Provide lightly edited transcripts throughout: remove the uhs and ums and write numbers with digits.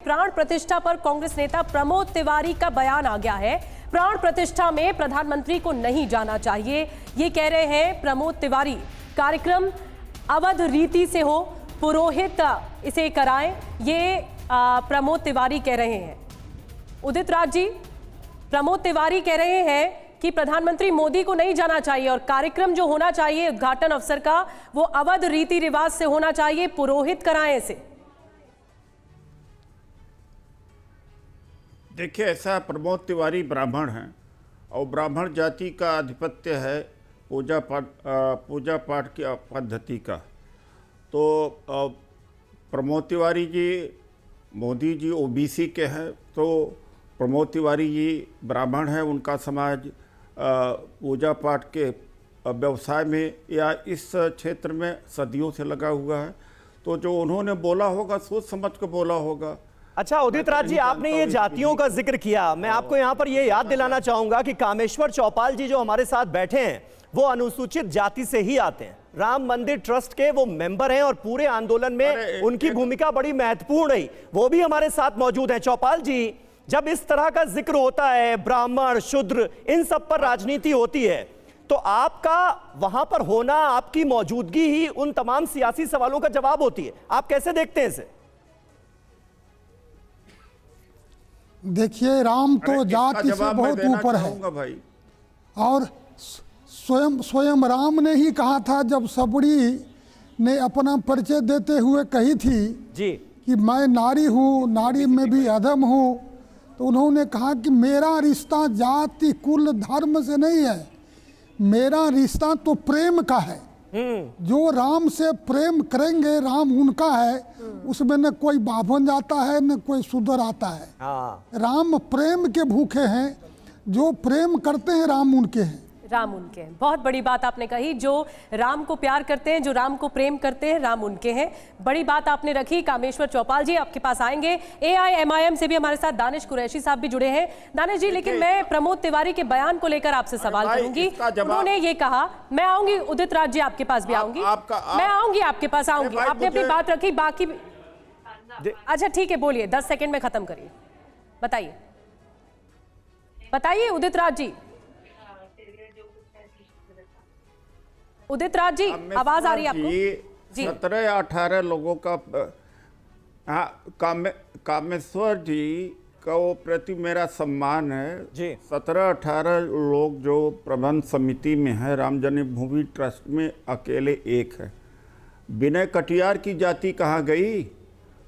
प्राण प्रतिष्ठा पर कांग्रेस नेता प्रमोद तिवारी का बयान आ गया है। प्राण प्रतिष्ठा में प्रधानमंत्री को नहीं जाना चाहिए, ये कह रहे हैं प्रमोद तिवारी। कार्यक्रम अवध रीति से हो, पुरोहित इसे कराएं, ये प्रमोद तिवारी कह रहे हैं। उदित राज जी, प्रमोद तिवारी कह रहे हैं कि प्रधानमंत्री मोदी को नहीं जाना चाहिए और कार्यक्रम जो होना चाहिए उद्घाटन अवसर का वो अवध रीति रिवाज से होना चाहिए, पुरोहित कराएं इसे। देखिए, ऐसा प्रमोद तिवारी ब्राह्मण हैं और ब्राह्मण जाति का आधिपत्य है पूजा पाठ की पद्धति का। तो प्रमोद तिवारी जी, मोदी जी ओबीसी के हैं, तो प्रमोद तिवारी जी ब्राह्मण हैं, उनका समाज पूजा पाठ के व्यवसाय में या इस क्षेत्र में सदियों से लगा हुआ है। तो जो उन्होंने बोला होगा सोच समझ कर बोला होगा। अच्छा उदित राज जी, आपने ये जातियों का जिक्र किया, मैं आपको यहाँ पर ये याद दिलाना चाहूंगा कि कामेश्वर चौपाल जी जो हमारे साथ बैठे हैं वो अनुसूचित जाति से ही आते हैं, राम मंदिर ट्रस्ट के वो मेंबर हैं और पूरे आंदोलन में उनकी भूमिका बड़ी महत्वपूर्ण रही, वो भी हमारे साथ मौजूद हैं। चौपाल जी, जब इस तरह का जिक्र होता है, ब्राह्मण शूद्र इन सब पर राजनीति होती है, तो आपका वहां पर होना, आपकी मौजूदगी ही उन तमाम सियासी सवालों का जवाब होती है। आप कैसे देखते हैं इसे? देखिए, राम तो जाति से बहुत ऊपर है भाई। और स्वयं राम ने ही कहा था, जब सबरी ने अपना परिचय देते हुए कही थी जी कि मैं नारी हूँ, नारी में भी अधम हूँ, तो उन्होंने कहा कि मेरा रिश्ता जाति कुल धर्म से नहीं है, मेरा रिश्ता तो प्रेम का है। जो राम से प्रेम करेंगे, राम उनका है, उसमें न कोई बाभन जाता है न कोई सुधर आता है। राम प्रेम के भूखे हैं, जो प्रेम करते हैं राम उनके हैं। राम उनके हैं, बहुत बड़ी बात आपने कही। जो राम को प्यार करते हैं, जो राम को प्रेम करते हैं, राम उनके हैं। बड़ी बात आपने रखी। कामेश्वर चौपाल जी आपके पास आएंगे। AIMIM से भी हमारे साथ दानिश कुरैशी साहब भी जुड़े हैं। दानिश जी, लेकिन मैं प्रमोद तिवारी के बयान को लेकर आपसे सवाल करूंगी। उन्होंने ये कहा, मैं आऊंगी उदित राज जी, आपके पास भी आऊंगी, मैं आऊंगी आपके पास आऊंगी। आपने अपनी बात रखी, बाकी अच्छा ठीक है, बोलिए, 10 सेकेंड में खत्म करिए। बताइए बताइए उदित राज जी। उदित राज जी, आवाज आ रही है आपको? 17 या 18 लोगों का कामेश्वर जी का वो प्रति मेरा सम्मान है जी। 17-18 लोग जो प्रबंध समिति में है, राम जन्मभूमि ट्रस्ट में अकेले एक है। विनय कटियार की जाति कहाँ गई?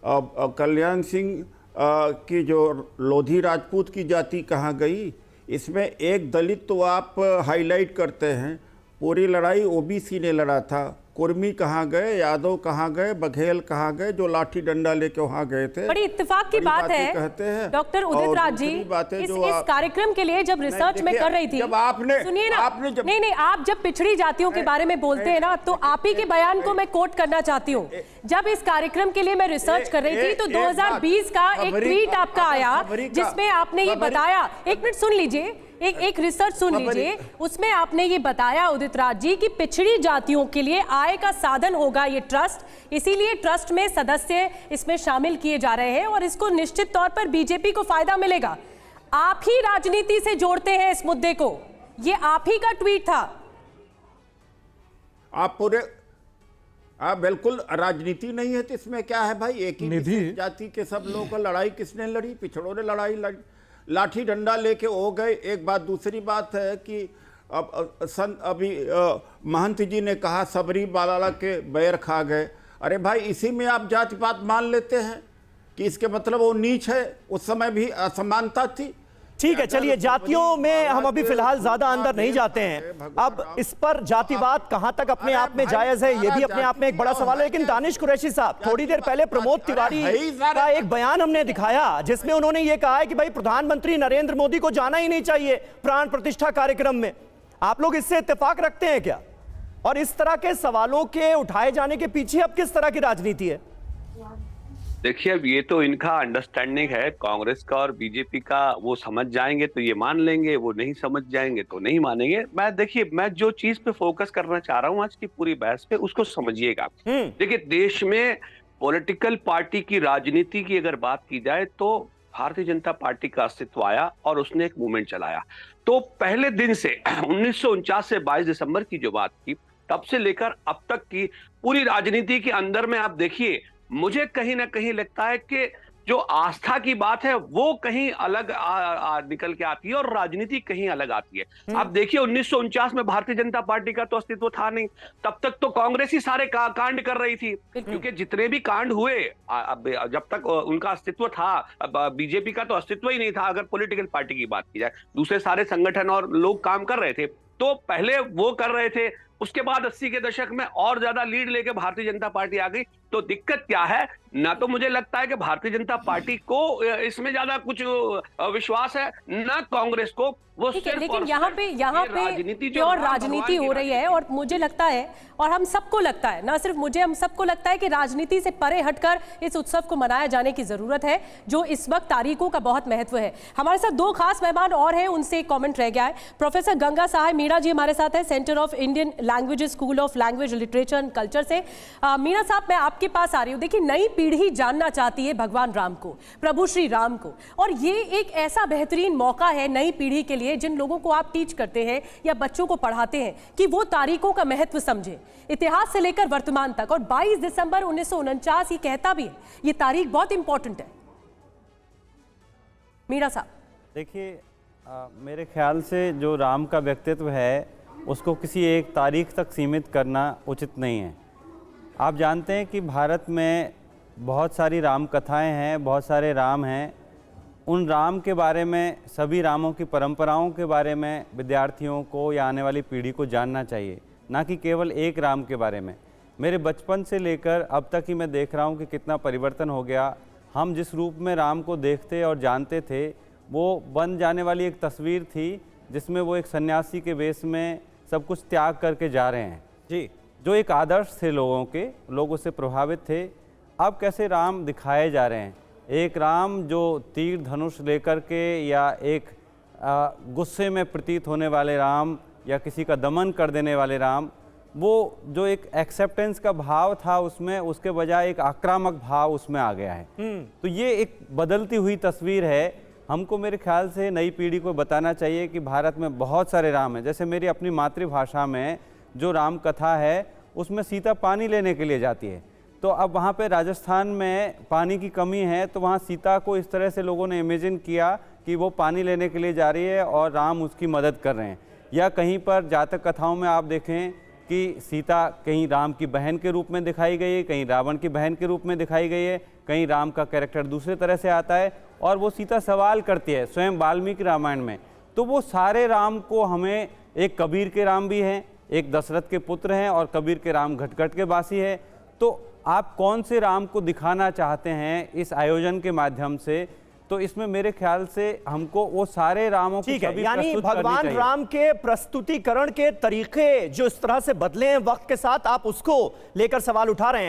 अब कल्याण सिंह की जो लोधी राजपूत की जाति कहाँ गई? इसमें एक दलित तो आप हाईलाइट करते हैं, पूरी लड़ाई ओबीसी ने लड़ा था। कुर्मी कहाँ गए, यादव कहाँ गए, बघेल कहाँ गए, जो लाठी डंडा लेके वहाँ गए थे। बड़ी इत्तेफाक की बात है कहते हैं डॉक्टर उदित राज जी, इस कार्यक्रम के लिए जब रिसर्च में कर रही थी, जब आपने सुनिए ना, आपने जब नहीं, आप जब पिछड़ी जातियों के बारे में बोलते हैं ना, तो आप ही के बयान को मैं कोट करना चाहती हूँ। जब इस कार्यक्रम के लिए मैं रिसर्च कर रही थी तो 2020 का एक ट्वीट आपका आया जिसमें आपने ये बताया, एक मिनट सुन लीजिए, एक रिसर्च सुन लीजिए, उसमें आपने ये बताया उदित राज जी कि पिछड़ी जातियों के लिए आय का साधन होगा ये ट्रस्ट, इसीलिए ट्रस्ट में सदस्य इसमें शामिल किए जा रहे हैं और इसको निश्चित तौर पर बीजेपी को फायदा मिलेगा। आप ही राजनीति से जोड़ते हैं इस मुद्दे को, ये आप ही का ट्वीट था। आप बिल्कुल, राजनीति नहीं है तो इसमें क्या है भाई? एक ही जाति के सब लोगों का लड़ाई किसने लड़ी? पिछड़ों ने लड़ाई लाठी डंडा लेके हो गए। एक बात, दूसरी बात है कि अभी महंत जी ने कहा सबरी बाला के बैर खा गए। अरे भाई, इसी में आप जाति पात मान लेते हैं कि इसके मतलब वो नीच है? उस समय भी असमानता थी। ठीक है, चलिए, जातियों में हम अभी फिलहाल ज्यादा अंदर नहीं जाते हैं। अब इस पर जातिवाद कहां तक अपने आप में जायज है, यह भी अपने आप में एक बड़ा सवाल है। लेकिन दानिश कुरैशी साहब, थोड़ी देर पहले प्रमोद तिवारी का एक बयान हमने दिखाया जिसमें उन्होंने ये कहा है कि भाई प्रधानमंत्री नरेंद्र मोदी को जाना ही नहीं चाहिए प्राण प्रतिष्ठा कार्यक्रम में। आप लोग इससे इत्तेफाक रखते हैं क्या? और इस तरह के सवालों के उठाए जाने के पीछे अब किस तरह की राजनीति है? देखिए, अब ये तो इनका अंडरस्टैंडिंग है कांग्रेस का और बीजेपी का। वो समझ जाएंगे तो ये मान लेंगे, वो नहीं समझ जाएंगे तो नहीं मानेंगे। मैं जो चीज पे फोकस करना चाह रहा हूँ आज की पूरी बहस पे, उसको समझिएगा। देखिए, देश में पॉलिटिकल पार्टी की राजनीति की अगर बात की जाए तो भारतीय जनता पार्टी का अस्तित्व आया और उसने एक मूवमेंट चलाया। तो पहले दिन से 1949 से 22 दिसंबर की जो बात की, तब से लेकर अब तक की पूरी राजनीति के अंदर में आप देखिए, मुझे कहीं ना कहीं लगता है कि जो आस्था की बात है वो कहीं अलग निकल के आती है और राजनीति कहीं अलग आती है। आप देखिए 1949 में भारतीय जनता पार्टी का तो अस्तित्व था नहीं, तब तक तो कांग्रेस ही सारे कांड कर रही थी, क्योंकि जितने भी कांड हुए जब तक उनका अस्तित्व था, बीजेपी का तो अस्तित्व ही नहीं था अगर पॉलिटिकल पार्टी की बात की जाए। दूसरे सारे संगठन और लोग काम कर रहे थे, तो पहले वो कर रहे थे, उसके बाद 80 के दशक में और ज्यादा लीड लेके भारतीय जनता पार्टी आ गई। तो दिक्कत क्या है, ना तो मुझे लगता है कि भारतीय जनता पार्टी को इसमें ज्यादा कुछ विश्वास है, ना कांग्रेस को। वो लेकिन यहाँ पे प्योर राजनीति हो रही है और मुझे लगता है, और हम सबको लगता है, ना सिर्फ मुझे, हम सबको लगता है कि राजनीति से परे हटकर इस उत्सव को मनाया जाने की जरूरत है, जो इस वक्त तारीखों का बहुत महत्व है। हमारे साथ दो खास मेहमान और हैं, उनसे एक कमेंट रह गया है। प्रोफेसर गंगा सहाय मीणा जी हमारे साथ है, centre of Indian languages, school of language literature and culture से। मीणा साहब, मैं आपके पास आ रही हूँ। देखिए, नई पीढ़ी जानना चाहती है भगवान राम को, प्रभु श्री राम को, और ये एक ऐसा बेहतरीन मौका है नई पीढ़ी के लिए, जिन लोगों को आप टीच करते हैं या बच्चों को पढ़ाते हैं, कि वो तारीखों का महत्व समझे, इतिहास से लेकर वर्तमान तक। और 22 दिसंबर 1949 ये कहता भी है, ये तारीख बहुत इंपॉर्टेंट है। मीणा साहब, देखिए, मेरे ख्याल से जो राम का व्यक्तित्व है उसको किसी एक तारीख तक सीमित करना उचित नहीं है। आप जानते हैं कि भारत में बहुत सारी राम कथाएं हैं, बहुत सारे राम हैं। उन राम के बारे में, सभी रामों की परंपराओं के बारे में विद्यार्थियों को या आने वाली पीढ़ी को जानना चाहिए, ना कि केवल एक राम के बारे में। मेरे बचपन से लेकर अब तक ही मैं देख रहा हूँ कि कितना परिवर्तन हो गया। हम जिस रूप में राम को देखते और जानते थे, वो बन जाने वाली एक तस्वीर थी जिसमें वो एक सन्यासी के वेश में सब कुछ त्याग करके जा रहे हैं जी, जो एक आदर्श थे लोगों के, लोग उससे प्रभावित थे। अब कैसे राम दिखाए जा रहे हैं, एक राम जो तीर धनुष लेकर के, या एक गुस्से में प्रतीत होने वाले राम, या किसी का दमन कर देने वाले राम, वो जो एक एक्सेप्टेंस का भाव था उसमें, उसके बजाय एक आक्रामक भाव उसमें आ गया है। तो ये एक बदलती हुई तस्वीर है। हमको मेरे ख्याल से नई पीढ़ी को बताना चाहिए कि भारत में बहुत सारे राम हैं। जैसे मेरी अपनी मातृभाषा में जो राम कथा है, उसमें सीता पानी लेने के लिए जाती है। तो अब वहाँ पे राजस्थान में पानी की कमी है, तो वहाँ सीता को इस तरह से लोगों ने इमेजिन किया कि वो पानी लेने के लिए जा रही है और राम उसकी मदद कर रहे हैं। या कहीं पर जातक कथाओं में आप देखें कि सीता कहीं राम की बहन के रूप में दिखाई गई है, कहीं रावण की बहन के रूप में दिखाई गई है, कहीं राम का कैरेक्टर दूसरे तरह से आता है, और वो सीता सवाल करती है स्वयं वाल्मीकि रामायण में। तो वो सारे राम को हमें, एक कबीर के राम भी हैं, एक दशरथ के पुत्र हैं, और कबीर के राम घटघट के वासी है। तो आप कौन से राम को दिखाना चाहते हैं इस आयोजन के माध्यम से? तो इसमें मेरे ख्याल से हमको वो सारे रामों ठीक है, यानी भगवान राम के प्रस्तुतिकरण के तरीके जो इस तरह से बदले हैं वक्त के साथ, आप उसको लेकर सवाल उठा रहे हैं।